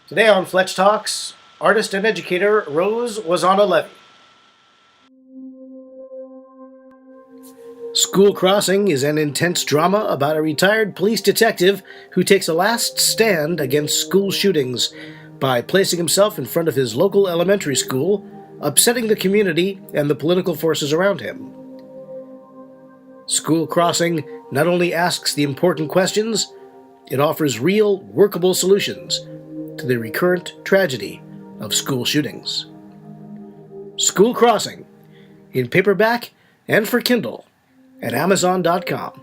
Today on FletchTALKS, artist and educator Rose Wazana-Levy. School Crossing is an intense drama about a retired police detective who takes a last stand against school shootings by placing himself in front of his local elementary school, upsetting the community and the political forces around him. School Crossing not only asks the important questions, it offers real, workable solutions to the recurrent tragedy of school shootings. School Crossing, in paperback and for Kindle at Amazon.com.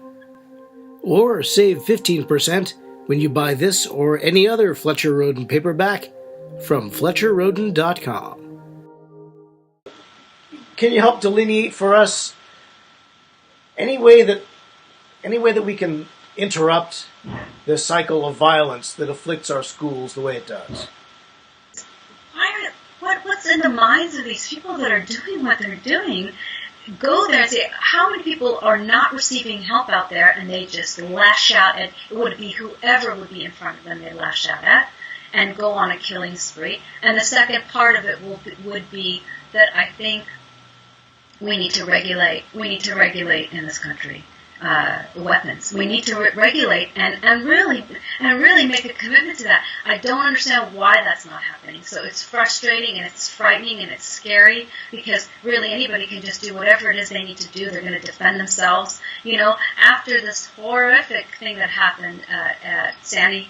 Or save 15% when you buy this or any other Fletcher Rhoden paperback from FletcherRhoden.com. Can you help delineate for us any way that we can interrupt the cycle of violence that afflicts our schools the way it does? What's in the minds of these people that are doing what they're doing? Go there and say, how many people are not receiving help out there, and they just lash out at, it would be whoever would be in front of them they lash out at, and go on a killing spree. And the second part of it would be that I think we need to regulate in this country weapons. We need to regulate and really make a commitment to that. I don't understand why that's not happening. So it's frustrating and it's frightening and it's scary, because really anybody can just do whatever it is they need to do. They're going to defend themselves. You know, after this horrific thing that happened at Sandy,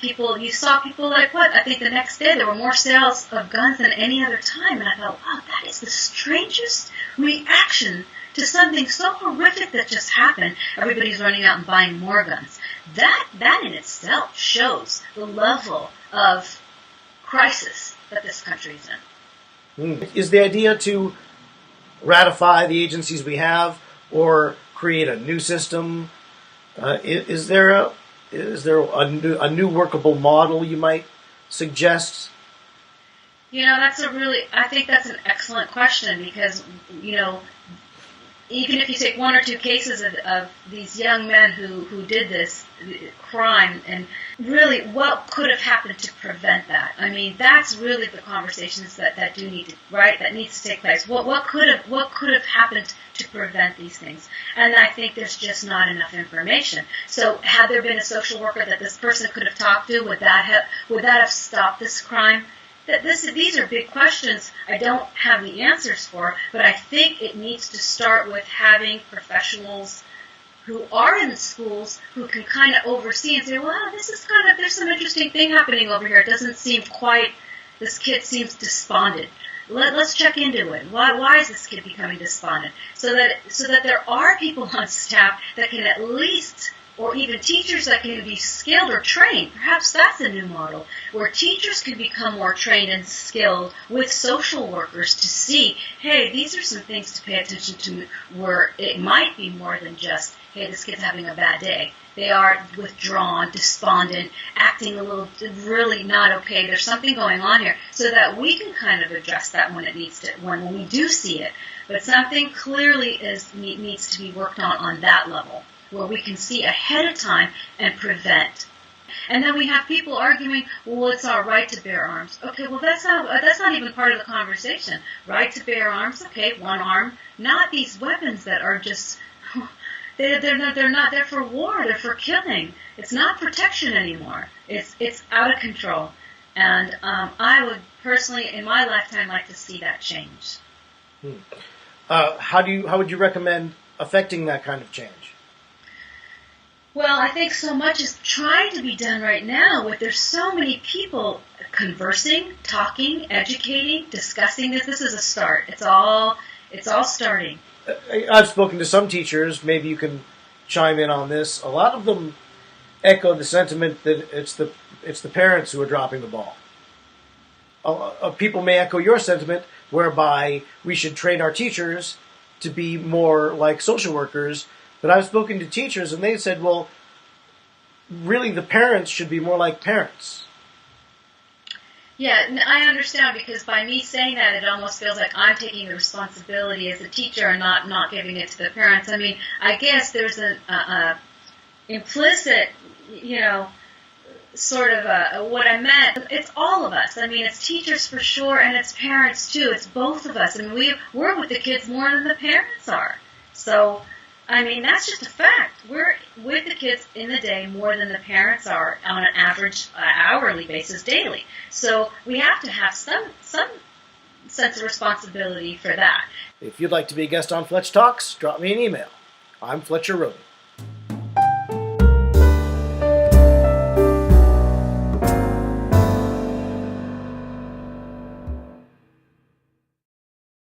you saw people like what? I think the next day there were more sales of guns than any other time. And I thought, wow, that is the strangest reaction to something so horrific that just happened. Everybody's running out and buying more guns. That in itself shows the level of crisis that this country is in. Is the idea to ratify the agencies we have or create a new system? Is there a new workable model you might suggest? You know, I think that's an excellent question, because, you know, even if you take one or two cases of these young men who did this crime, and really what could have happened to prevent that? I mean, that's really the conversations that do need to, right, that needs to take place. What could have happened to prevent these things? And I think there's just not enough information. So had there been a social worker that this person could have talked to, would that have stopped this crime? These are big questions I don't have the answers for, but I think it needs to start with having professionals who are in the schools who can kind of oversee and say, well, there's some interesting thing happening over here. It doesn't seem quite, this kid seems despondent. Let's check into it. Why is this kid becoming despondent? So that there are people on staff that can at least, or even teachers that can be skilled or trained. Perhaps that's a new model, where teachers can become more trained and skilled with social workers to see, hey, these are some things to pay attention to, where it might be more than just, hey, this kid's having a bad day. They are withdrawn, despondent, acting a little really not okay. There's something going on here, so that we can kind of address that when it needs to, when we do see it. But something clearly needs to be worked on that level, where we can see ahead of time and prevent. And then we have people arguing, well, it's our right to bear arms. Okay, well, that's not even part of the conversation. Right to bear arms, okay, one arm. Not these weapons that are just, they're not there for war, they're for killing. It's not protection anymore. It's out of control. And I would personally, in my lifetime, like to see that change. How would you recommend affecting that kind of change? Well, I think so much is trying to be done right now. There's so many people conversing, talking, educating, discussing this. This is a start. It's all starting. I've spoken to some teachers. Maybe you can chime in on this. A lot of them echo the sentiment that it's the parents who are dropping the ball. People may echo your sentiment, whereby we should train our teachers to be more like social workers. But I've spoken to teachers, and they said, well, really the parents should be more like parents. Yeah, I understand, because by me saying that, it almost feels like I'm taking the responsibility as a teacher and not giving it to the parents. I mean, I guess there's an implicit, sort of what I meant. It's all of us. I mean, it's teachers for sure, and it's parents too. It's both of us. I mean, we're with the kids more than the parents are. So, I mean, that's just a fact. We're with the kids in the day more than the parents are on an average hourly basis daily. So we have to have some sense of responsibility for that. If you'd like to be a guest on Fletch Talks, drop me an email. I'm Fletcher Rhoden.